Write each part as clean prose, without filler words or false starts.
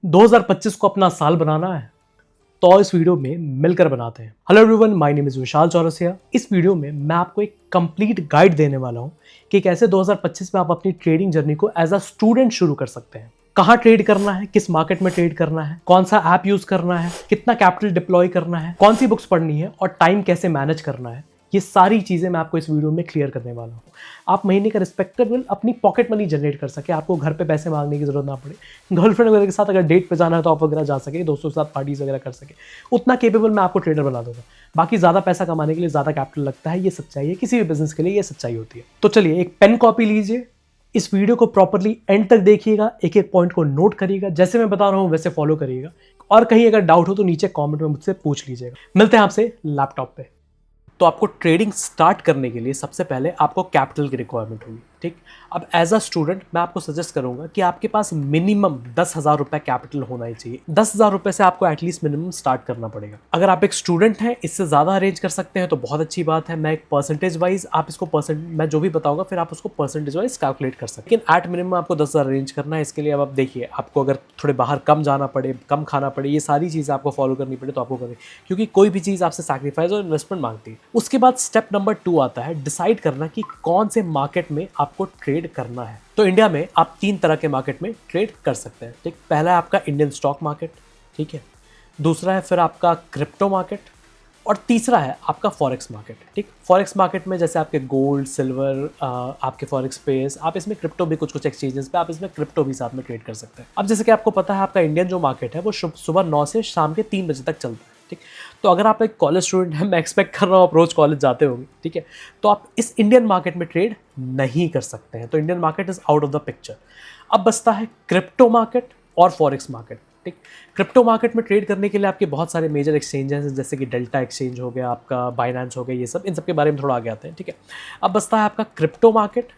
2025 को अपना साल बनाना है तो इस वीडियो में मिलकर बनाते हैं। Hello everyone, my name is Vishal Chaurasia. इस वीडियो में मैं आपको एक कंप्लीट गाइड देने वाला हूं कि कैसे 2025 में आप अपनी ट्रेडिंग जर्नी को एज अ स्टूडेंट शुरू कर सकते हैं। कहाँ ट्रेड करना है, किस मार्केट में ट्रेड करना है, कौन सा ऐप यूज करना है, कितना कैपिटल डिप्लॉय करना है, कौन सी बुक्स पढ़नी है और टाइम कैसे मैनेज करना है, ये सारी चीजें मैं आपको इस वीडियो में क्लियर करने वाला हूँ। आप महीने का रिस्पेक्टेबल अपनी पॉकेट मनी जनरेट कर सके, आपको घर पे पैसे मांगने की जरूरत ना पड़े, गर्लफ्रेंड वगैरह के साथ अगर डेट पे जाना है तो आप वगैरह जा सके, दोस्तों के साथ पार्टीज वगैरह कर सके, उतना केपेबल मैं आपको ट्रेडर बना दूंगा। बाकी ज्यादा पैसा कमाने के लिए ज्यादा कैपिटल लगता है, ये सच्चाई है, किसी भी बिजनेस के लिए ये सच्चाई होती है। तो चलिए एक पेन कॉपी लीजिए, इस वीडियो को प्रॉपरली एंड तक देखिएगा, एक एक पॉइंट को नोट करिएगा, जैसे मैं बता रहा हूं वैसे फॉलो करिएगा, और कहीं अगर डाउट हो तो नीचे कमेंट में मुझसे पूछ लीजिएगा। मिलते हैं आपसे लैपटॉप पे। तो आपको ट्रेडिंग स्टार्ट करने के लिए सबसे पहले आपको कैपिटल की रिक्वायरमेंट होगी, ठीक। अब एज अ स्टूडेंट मैं आपको सजेस्ट करूंगा कि आपके पास मिनिमम 10,000 रुपए कैपिटल होना ही चाहिए। 10,000 रुपए से आपको एटलीस्ट मिनिमम स्टार्ट करना पड़ेगा। अगर आप एक स्टूडेंट हैं, इससे ज्यादा अरेंज कर सकते हैं तो बहुत अच्छी बात है। मैं एक परसेंटेज वाइज आप इसको मैं जो भी बताऊंगा फिर आप उसको परसेंटेज वाइज कैलकुलेट कर सकते हैं। लेकिन एट मिनिमम आपको 10,000 अरेंज करना है। इसके लिए अब आप देखिए, आपको अगर थोड़े बाहर कम जाना पड़े, कम खाना पड़े, ये सारी चीजें आपको फॉलो करनी पड़े तो आपको करें, क्योंकि कोई भी चीज आपसे सैक्रिफाइस और इन्वेस्टमेंट मांगती है। उसके बाद स्टेप नंबर 2 आता है डिसाइड करना कि कौन से मार्केट में आपको ट्रेड करना है। तो इंडिया में आप 3 तरह के मार्केट में ट्रेड कर सकते हैं, ठीक। पहला है आपका इंडियन स्टॉक मार्केट, ठीक है। दूसरा है फिर आपका क्रिप्टो मार्केट, और तीसरा है आपका फॉरेक्स मार्केट, ठीक। फॉरेक्स मार्केट में जैसे आपके गोल्ड, सिल्वर, आपके फॉरेक्स पेस, आप इसमें क्रिप्टो भी कुछ एक्सचेंजेस पे आप इसमें क्रिप्टो भी साथ में ट्रेड कर सकते हैं। अब जैसे कि आपको पता है, आपका इंडियन जो मार्केट है वो सुबह 9 से शाम के 3 बजे तक चलता है, ठीक। तो अगर आप एक कॉलेज स्टूडेंट हैं, मैं एक्सपेक्ट कर रहा हूँ आप रोज कॉलेज जाते होंगे, ठीक है, तो आप इस इंडियन मार्केट में ट्रेड नहीं कर सकते हैं। तो Indian market is out of the picture. अब बचता है क्रिप्टो मार्केट और फॉरेक्स मार्केट, ठीक। क्रिप्टो मार्केट में ट्रेड करने के लिए आपके बहुत सारे मेजर एक्सचेंजेस हैं, जैसे कि डेल्टा एक्सचेंज हो गया, आपका बाइनेंस हो गया, ये सब, इन सब के बारे में थोड़ा आगे आते हैं, ठीक है। अब बचता है आपका क्रिप्टो मार्केट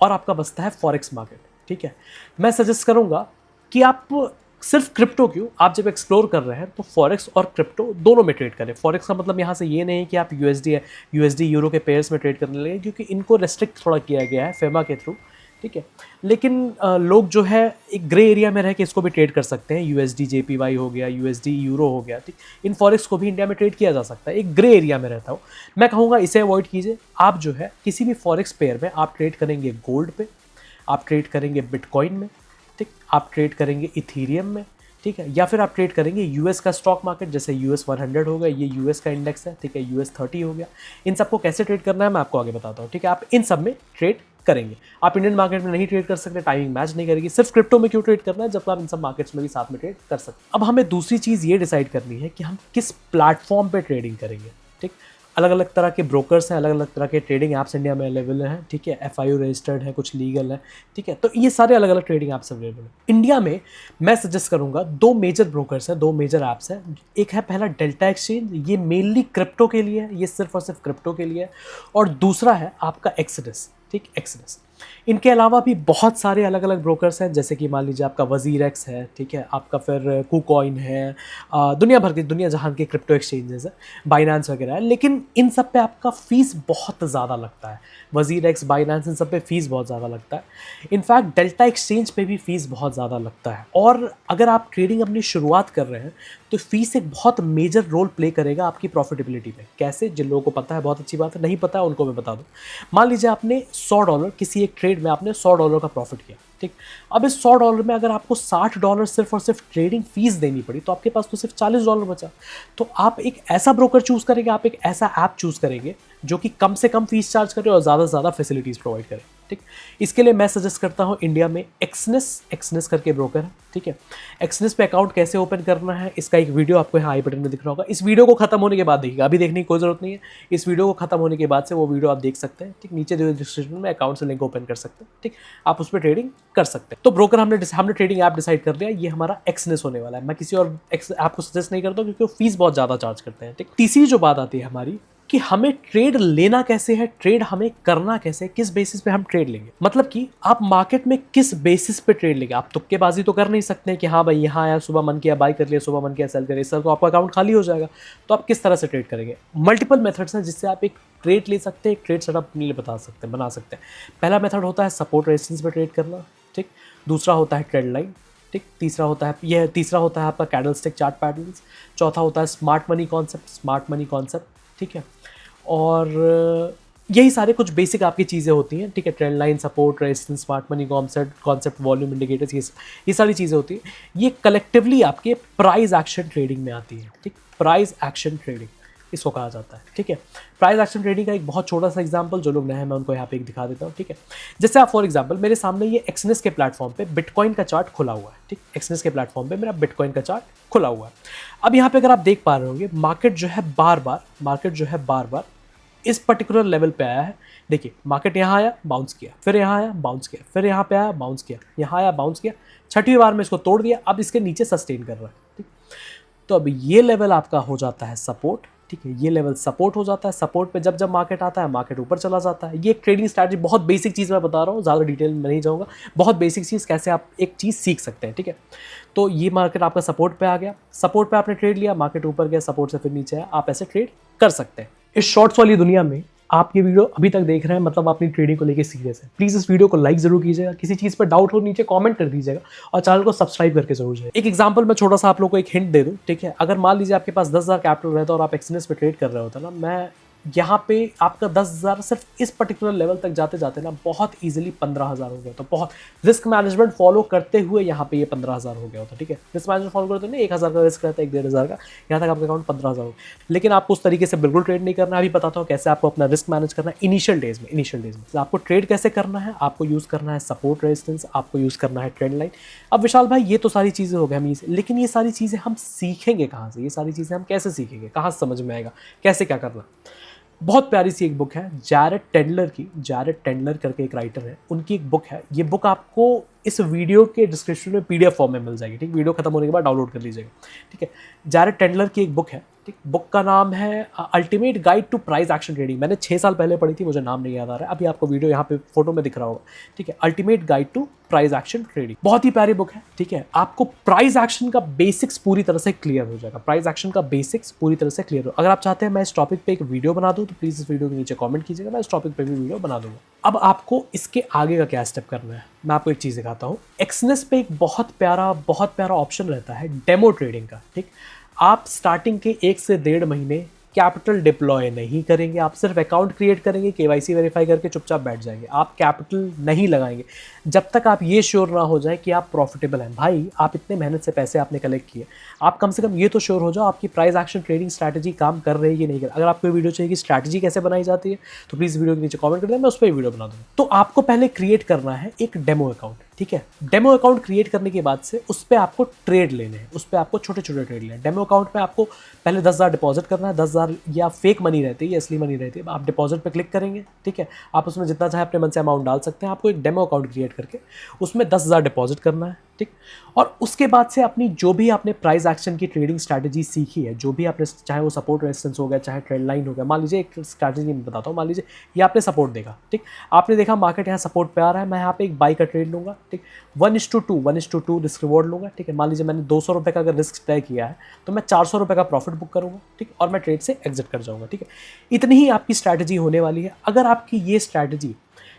और आपका बचता है फॉरेक्स मार्केट, ठीक है। मैं सजेस्ट करूंगा कि आप सिर्फ क्रिप्टो क्यों, आप जब एक्सप्लोर कर रहे हैं तो फॉरेक्स और क्रिप्टो दोनों में ट्रेड करें। फॉरेक्स का मतलब यहाँ से ये नहीं कि आप यूएसडी यूरो के पेयर्स में ट्रेड करने लगे, क्योंकि इनको रेस्ट्रिक्ट थोड़ा किया गया है फेमा के थ्रू, ठीक है। लेकिन लोग जो है एक ग्रे एरिया में रह के इसको भी ट्रेड कर सकते हैं। यूएसडी जेपीवाई हो गया, यूएसडी यूरो हो गया, ठीक। इन फॉरेक्स को भी इंडिया में ट्रेड किया जा सकता है, एक ग्रे एरिया में रहता हो। मैं कहूँगा इसे अवॉइड कीजिए। आप जो है किसी भी फॉरेक्स पेयर में आप ट्रेड करेंगे गोल्ड पे, आप ट्रेड करेंगे बिटकॉइन में, ठीक, आप ट्रेड करेंगे इथीरियम में, ठीक है, या फिर आप ट्रेड करेंगे यूएस का स्टॉक मार्केट, जैसे यूएस 100 हो गया, ये यूएस का इंडेक्स है, ठीक है, यूएस 30 हो गया। इन सबको कैसे ट्रेड करना है मैं आपको आगे बताता हूँ, ठीक है। आप इन सब में ट्रेड करेंगे। आप इंडियन मार्केट में नहीं ट्रेड कर सकते, टाइमिंग मैच नहीं करेगी। सिर्फ क्रिप्टो में क्यों ट्रेड करना है जब आप इन सब मार्केट्स में भी साथ में ट्रेड कर सकते हैं। अब हमें दूसरी चीज़ ये डिसाइड करनी है कि हम किस प्लेटफॉर्म पे ट्रेडिंग करेंगे, ठीक। अलग अलग तरह के ब्रोकर्स हैं, अलग अलग तरह के ट्रेडिंग ऐप्स इंडिया में अवेलेबल हैं, ठीक है। एफआईओ रजिस्टर्ड है, कुछ लीगल है, ठीक है। तो ये सारे अलग अलग ट्रेडिंग ऐप्स अवेलेबल हैं इंडिया में। मैं सजेस्ट करूंगा 2 मेजर ब्रोकर्स हैं, 2 मेजर ऐप्स हैं। एक है पहला डेल्टा एक्सचेंज, ये मेनली क्रिप्टो के लिए है, ये सिर्फ और सिर्फ क्रिप्टो के लिए है। और दूसरा है आपका एक्सडेस, ठीक, एक्सडेस। इनके अलावा भी बहुत सारे अलग अलग ब्रोकर्स हैं, जैसे कि मान लीजिए आपका वजीर एक्स है, ठीक है, आपका फिर कुकॉइन है, दुनिया भर के, दुनिया जहान के क्रिप्टो एक्सचेंजेस है, बाइनेंस वगैरह है। लेकिन इन सब पे आपका फीस बहुत ज़्यादा लगता है। वजीर एक्स, बाइनेंस, इन सब पे फीस बहुत ज़्यादा लगता है। इनफैक्ट डेल्टा एक्सचेंज पे भी फीस बहुत ज़्यादा लगता है। और अगर आप ट्रेडिंग अपनी शुरुआत कर रहे हैं तो फीस एक बहुत मेजर रोल प्ले करेगा आपकी प्रॉफिटेबिलिटी में। कैसे? जिन लोगों को पता है बहुत अच्छी बात है, नहीं पता है उनको मैं बता दूं। मान लीजिए आपने $100 किसी एक ट्रेड में आपने $100 का प्रॉफिट किया, ठीक। अब इस $100 में अगर आपको $60 सिर्फ और सिर्फ ट्रेडिंग फीस देनी पड़ी तो आपके पास तो सिर्फ $40 बचा। तो आप एक ऐसा ब्रोकर चूज करेंगे, आप एक ऐसा ऐप चूज करेंगे जो कि कम से कम फीस चार्ज करे और ज़्यादा से ज़्यादा फैसिलिटीज़ प्रोवाइड करे, ठीक। इसके लिए मैं सजेस्ट करता हूँ इंडिया में एक्सनेस करके ब्रोकर है, ठीक है। एक्सनेस पे अकाउंट कैसे ओपन करना है इसका एक वीडियो आपको यहाँ आई बटन में दिख रहा होगा। इस वीडियो को खत्म होने के बाद देखिएगा, अभी देखने की कोई जरूरत नहीं है। इस वीडियो को खत्म होने के बाद से वो वीडियो आप देख सकते हैं, ठीक। नीचे जो डिस्क्रिप्शन में अकाउंट से लिंक ओपन कर सकते हैं, ठीक। आप उस पर ट्रेडिंग कर सकते हैं। तो ब्रोकर हमने ट्रेडिंग ऐप डिसाइड कर लिया, ये हमारा एक्सनेस होने वाला है। मैं किसी और ऐप को सजेस्ट नहीं करता क्योंकि वो फीस बहुत ज़्यादा चार्ज करते हैं, ठीक। तीसरी जो बात आती है हमारी कि हमें ट्रेड लेना कैसे है, ट्रेड हमें करना कैसे है, किस बेसिस पे हम ट्रेड लेंगे। मतलब कि आप मार्केट में किस बेसिस पे ट्रेड लेंगे। आप तुक्केबाजी तो कर नहीं सकते हैं कि हाँ भाई यहाँ आया, सुबह मन किया बाय कर लिया, सुबह मन किया सेल कर लिया, सर तो आपका अकाउंट खाली हो जाएगा। तो आप किस तरह से ट्रेड करेंगे। मल्टीपल मेथड्स हैं जिससे आप एक ट्रेड ले सकते हैं, एक ट्रेड सेटअप अपने लिए बना सकते हैं। पहला मेथड होता है सपोर्ट रेजिस्टेंस पे ट्रेड करना, ठीक। दूसरा होता है ट्रेड लाइन, ठीक, तीसरा होता है आपका कैंडलस्टिक चार्ट पैटर्न्स, चौथा होता है स्मार्ट मनी कॉन्सेप्ट, ठीक है। और यही सारे कुछ बेसिक आपकी चीज़ें होती हैं, ठीक है। Trend line, support, resistance, smart money concept, volume indicators, ये सारी चीज़ें होती हैं। ये कलेक्टिवली आपके प्राइस एक्शन ट्रेडिंग में आती है, ठीक। प्राइस एक्शन ट्रेडिंग इसको कहा जाता है, ठीक है। प्राइस एक्शन ट्रेडिंग का एक बहुत छोटा सा एग्जांपल, जो लोग नए हैं मैं उनको यहाँ पे एक दिखा देता हूँ, ठीक है। जैसे आप फॉर एग्जांपल मेरे सामने ये एक्सनेस के प्लेटफॉर्म पे बिटकॉइन का चार्ट खुला हुआ है, ठीक। एक्सनेस के प्लेटफॉर्म पे मेरा बिटकॉइन का चार्ट खुला हुआ है। अब यहाँ पे अगर आप देख पा रहे होंगे, मार्केट जो है बार बार इस पर्टिकुलर लेवल पे आया है। देखिए, मार्केट यहाँ आया, बाउंस किया, फिर यहाँ आया, बाउंस किया, फिर यहाँ पे आया, बाउंस किया, यहाँ आया, बाउंस किया, छठी बार में इसको तोड़ दिया, अब इसके नीचे सस्टेन कर रहा है, ठीक। तो अब ये लेवल आपका हो जाता है सपोर्ट, ठीक है। ये लेवल सपोर्ट हो जाता है। सपोर्ट पे जब मार्केट आता है, मार्केट ऊपर चला जाता है। ये एक ट्रेडिंग स्ट्रैटेजी, बहुत बेसिक चीज़ मैं बता रहा हूँ, ज़्यादा डिटेल में नहीं जाऊँगा। बहुत बेसिक चीज़, कैसे आप एक चीज़ सीख सकते हैं, ठीक है। तो ये मार्केट आपका सपोर्ट पे आ गया, सपोर्ट पे आपने ट्रेड लिया, मार्केट ऊपर गया, सपोर्ट से फिर नीचे आया, आप ऐसे ट्रेड कर सकते हैं। इस शॉर्ट्स वाली दुनिया में आप ये वीडियो अभी तक देख रहे हैं, मतलब अपनी ट्रेडिंग को लेके सीरियस है। प्लीज़ इस वीडियो को लाइक जरूर कीजिएगा, किसी चीज़ पर डाउट हो नीचे कमेंट कर दीजिएगा, और चैनल को सब्सक्राइब करके जरूर जाइए। एक एग्जांपल मैं छोटा सा आप लोगों को एक हिंट दे दूं, ठीक है। अगर मान लीजिए आपके पास 10,000 कैपिटल रहता है और आप एक्सचेंज पे ट्रेड कर रहे होते ना, मैं यहाँ पे आपका 10,000 सिर्फ इस पर्टिकुलर लेवल तक जाते जाते ना बहुत इजीली 15,000 हो गया। तो बहुत रिस्क मैनेजमेंट फॉलो करते हुए यहाँ पे ये 15,000 हो गया होता, ठीक है। रिस्क मैनेजमेंट फॉलो करते नहीं, 1,000 का रिस्क रहता है, 1,500 का, यहाँ तक आपका अकाउंट 15,000 हो। लेकिन आपको उस तरीके से बिल्कुल ट्रेड नहीं करना है। अभी बताता हूँ कैसे आपको अपना रिस्क मैनेज करना है इनिशियल डेज में। तो आपको ट्रेड कैसे करना है, आपको यूज़ करना है सपोर्ट रेजिस्टेंस, आपको यूज़ करना है ट्रेंड लाइन। अब विशाल भाई, ये तो सारी चीज़ें हो गई हम, लेकिन ये सारी चीज़ें हम सीखेंगे कहाँ से? ये सारी चीज़ें हम कैसे सीखेंगे, कहाँ से समझ में आएगा, कैसे क्या करना? बहुत प्यारी सी एक बुक है जैरेड टेंडलर करके एक राइटर है, उनकी एक बुक है। ये बुक आपको इस वीडियो के डिस्क्रिप्शन में PDF फॉर्म में मिल जाएगी, ठीक। वीडियो खत्म होने के बाद डाउनलोड कर लीजिएगा, ठीक है। जैरेड टेंडलर की एक बुक है, ठीक। बुक का नाम है ultimate guide to price action trading. मैंने 6 साल पहले पढ़ी थी, मुझे नाम नहीं याद आ रहा है। अभी आपको वीडियो यहाँ पे फोटो में दिख रहा होगा, ठीक है। Ultimate guide to price action trading, बहुत ही प्यारी बुक है, ठीक है। आपको प्राइस एक्शन का बेसिक्स पूरी तरह से क्लियर हो जाएगा। प्राइस एक्शन का बेसिक्स पूरी तरह से क्लियर हो। अगर आप चाहते हैं मैं इस टॉपिक पे एक वीडियो बना दूं, तो प्लीज़ इस वीडियो के नीचे कमेंट कीजिएगा, मैं इस टॉपिक पे भी वीडियो बना दूंगा। अब आपको इसके आगे का क्या स्टेप करना है, मैं आपको एक चीज़ दिखाता हूँ। एक्सनेस पे एक बहुत प्यारा ऑप्शन रहता है डेमो ट्रेडिंग का, ठीक। आप स्टार्टिंग के 1 से 1.5 महीने कैपिटल डिप्लॉय नहीं करेंगे, आप सिर्फ अकाउंट क्रिएट करेंगे, KYC वेरीफाई करके चुपचाप बैठ जाएंगे। आप कैपिटल नहीं लगाएंगे जब तक आप ये श्योर ना हो जाए कि आप प्रॉफिटेबल हैं। भाई, आप इतने मेहनत से पैसे आपने कलेक्ट किए, आप कम से कम ये तो श्योर हो जाओ आपकी प्राइस एक्शन ट्रेडिंग स्ट्रैटेजी काम कर रही है कि नहीं कर। अगर आपको वीडियो चाहिए कि स्ट्रैटेजी कैसे बनाई जाती है, तो प्लीज़ वीडियो के नीचे कमेंट कर दें, मैं उस पर वीडियो बना दूँगा। तो आपको पहले क्रिएट करना है एक डेमो अकाउंट, ठीक है। डेमो अकाउंट क्रिएट करने के बाद से उस पर आपको ट्रेड लेने हैं, उस पर आपको छोटे छोटे ट्रेड लेने हैं। डेमो अकाउंट में आपको पहले 10,000 डिपॉजिट करना है। 10,000 या फेक मनी रहती है या असली मनी रहती है। आप डिपॉजिट पे क्लिक करेंगे, ठीक है। आप उसमें जितना चाहे अपने मन से अमाउंट डाल सकते हैं। आपको एक डेमो अकाउंट क्रिएट करके उसमें 10,000 डिपॉजिट करना है, ठीक। और उसके बाद से अपनी जो भी आपने प्राइस एक्शन की ट्रेडिंग स्ट्रैटेजी सीखी है, जो भी आपने, चाहे वो सपोर्ट रेजिस्टेंस हो गया, चाहे ट्रेंड लाइन हो गया। मान लीजिए एक स्ट्रैटेजी मैं बताता हूँ, मान लीजिए ये आपने सपोर्ट देखा, ठीक। आपने देखा मार्केट यहाँ सपोर्ट पे आ रहा है, मैं यहाँ पे एक बाई का ट्रेड लूँगा, ठीक। 1:2 रिस्क रिवॉर्ड लूँगा, ठीक है। मान लीजिए मैंने 200 रुपये का अगर रिस्क तय किया है, तो मैं 400 रुपये का प्रॉफिट बुक करूँगा, ठीक। और मैं ट्रेड से एग्जिट कर जाऊँगा, ठीक है। इतनी ही आपकी स्ट्रैटेजी होने वाली है। अगर आपकी ये strategy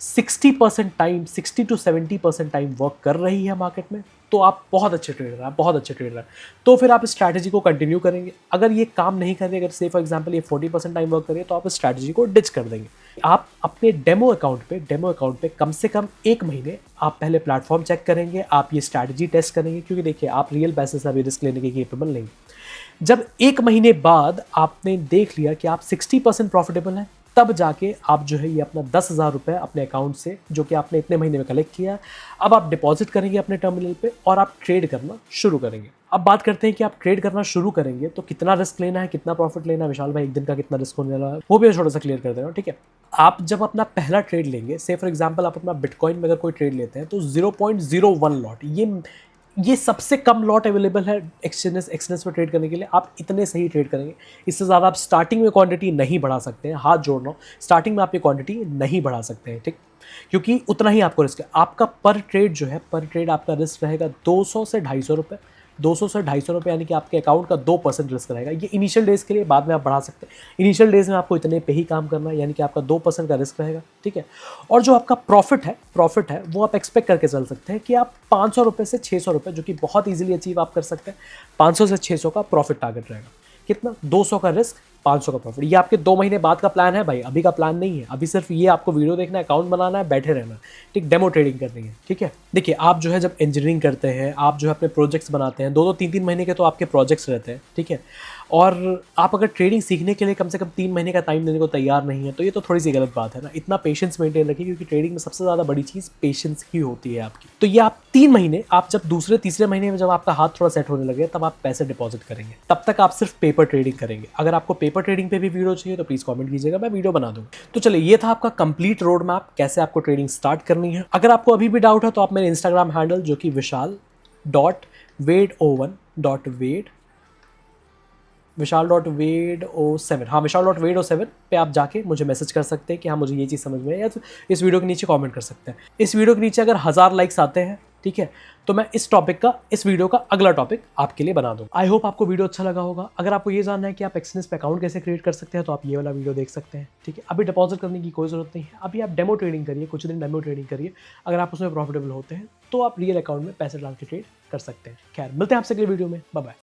60% time, 60 to 70% time work कर रही है मार्केट में, तो आप बहुत अच्छे ट्रेडर हैं, बहुत अच्छे ट्रेडर हैं। तो फिर आप इस स्ट्रैटेजी को कंटिन्यू करेंगे। अगर ये काम नहीं कर रही, अगर से फॉर एग्जांपल ये 40% टाइम वर्क करिए, तो आप इस स्ट्रैटेजी को डिच कर देंगे। आप अपने डेमो अकाउंट पे कम से कम 1 महीने आप पहले प्लेटफॉर्म चेक करेंगे, आप ये स्ट्रैटेजी टेस्ट करेंगे, क्योंकि देखिए आप रियल पैसे से अभी रिस्क लेने के केपेबल नहीं। जब 1 महीने बाद आपने देख लिया कि आप 60% प्रॉफिटेबल हैं, तब जाके आप जो है ये अपना 10,000 रुपये अपने अकाउंट से, जो कि आपने इतने महीने में कलेक्ट किया है, अब आप डिपॉजिट करेंगे अपने टर्मिनल पे और आप ट्रेड करना शुरू करेंगे। अब बात करते हैं कि आप ट्रेड करना शुरू करेंगे तो कितना रिस्क लेना है, कितना प्रॉफिट लेना है। विशाल भाई, एक दिन का कितना रिस्क होने वाला है वो भी मैं थोड़ा सा क्लियर कर दे रहा हूँ, ठीक है। आप जब अपना पहला ट्रेड लेंगे, से फॉर एग्जाम्पल आप अपना बिटकॉइन में अगर कोई ट्रेड लेते हैं, तो 0.01 लॉट, ये सबसे कम लॉट अवेलेबल है एक्सचेंज पर ट्रेड करने के लिए। आप इतने सही ट्रेड करेंगे, इससे ज़्यादा आप स्टार्टिंग में क्वांटिटी नहीं बढ़ा सकते हैं। हाथ जोड़ रहा हूँ, स्टार्टिंग में आप ये क्वांटिटी नहीं बढ़ा सकते हैं, ठीक। क्योंकि उतना ही आपको रिस्क है। आपका पर ट्रेड जो है, पर ट्रेड आपका रिस्क रहेगा 200 से 250 रुपये, 200 से 250 रुपये यानी कि आपके अकाउंट का 2% रिस्क रहेगा। ये इनिशियल डेज के लिए, बाद में आप बढ़ा सकते हैं। इनिशियल डेज में आपको इतने पे ही काम करना है, यानी कि आपका 2% का रिस्क रहेगा, ठीक है। और जो आपका प्रॉफिट है वो आप एक्सपेक्ट करके चल सकते हैं कि आप 500 रुपये से 600 रुपये, जो कि बहुत ईजिली अचीव आप कर सकते हैं। 500 से 600 का प्रॉफिट टारगेट रहेगा। कितना? 200 का रिस्क, 500 का प्रॉफिट। ये आपके 2 महीने बाद का प्लान है भाई, अभी का प्लान नहीं है। अभी सिर्फ ये आपको वीडियो देखना है, अकाउंट बनाना है, बैठे रहना है, ठीक। डेमो ट्रेडिंग करनी है, ठीक है। देखिए, आप जो है जब इंजीनियरिंग करते हैं, आप जो है अपने प्रोजेक्ट्स बनाते हैं, 2-2 3-3 महीने के तो आपके प्रोजेक्ट्स रहते हैं, ठीक है। और आप अगर ट्रेडिंग सीखने के लिए कम से कम 3 महीने का टाइम देने को तैयार नहीं है, तो ये तो थोड़ी सी गलत बात है ना। इतना पेशेंस मेंटेन रखिए, क्योंकि ट्रेडिंग में सबसे ज़्यादा बड़ी चीज़ पेशेंस ही होती है आपकी। तो ये आप 3 महीने, आप जब दूसरे तीसरे महीने में जब आपका हाथ थोड़ा सेट होने लगे, तब आप पैसे डिपॉजिट करेंगे। तब तक आप सिर्फ पेपर ट्रेडिंग करेंगे। अगर आपको पेपर ट्रेडिंग पे भी वीडियो चाहिए तो प्लीज़ कमेंट कीजिएगा, मैं वीडियो बना दूँ। तो चलिए, ये था आपका कंप्लीट रोड मैप, कैसे आपको ट्रेडिंग स्टार्ट करनी है। अगर आपको अभी भी डाउट है तो आप मेरे इंस्टाग्राम हैंडल, जो कि विशाल.wade07, हाँ विशाल.wade07 पे आप जाके मुझे मैसेज कर सकते हैं कि हाँ मुझे ये चीज़ समझ में है, या तो इस वीडियो के नीचे कमेंट कर सकते हैं। इस वीडियो के नीचे अगर 1000 लाइक्स आते हैं, ठीक है, तो मैं इस वीडियो का अगला टॉपिक आपके लिए बना दूँ। आई होप आपको वीडियो अच्छा लगा होगा। अगर आपको ये जानना है कि आप एक्सचेंज पे अकाउंट कैसे क्रिएट कर सकते हैं, तो आप ये वाला वीडियो देख सकते हैं, ठीक है। अभी डिपॉजिट करने की कोई ज़रूरत नहीं है। अभी आप डेमो ट्रेडिंग करिए, कुछ दिन डेमो ट्रेडिंग करिए। अगर आप उसमें प्रॉफिटेबल होते हैं तो आप रियल अकाउंट में पैसे डाल के ट्रेड कर सकते हैं। खैर, मिलते हैं आपसे अगले वीडियो में। Bye bye.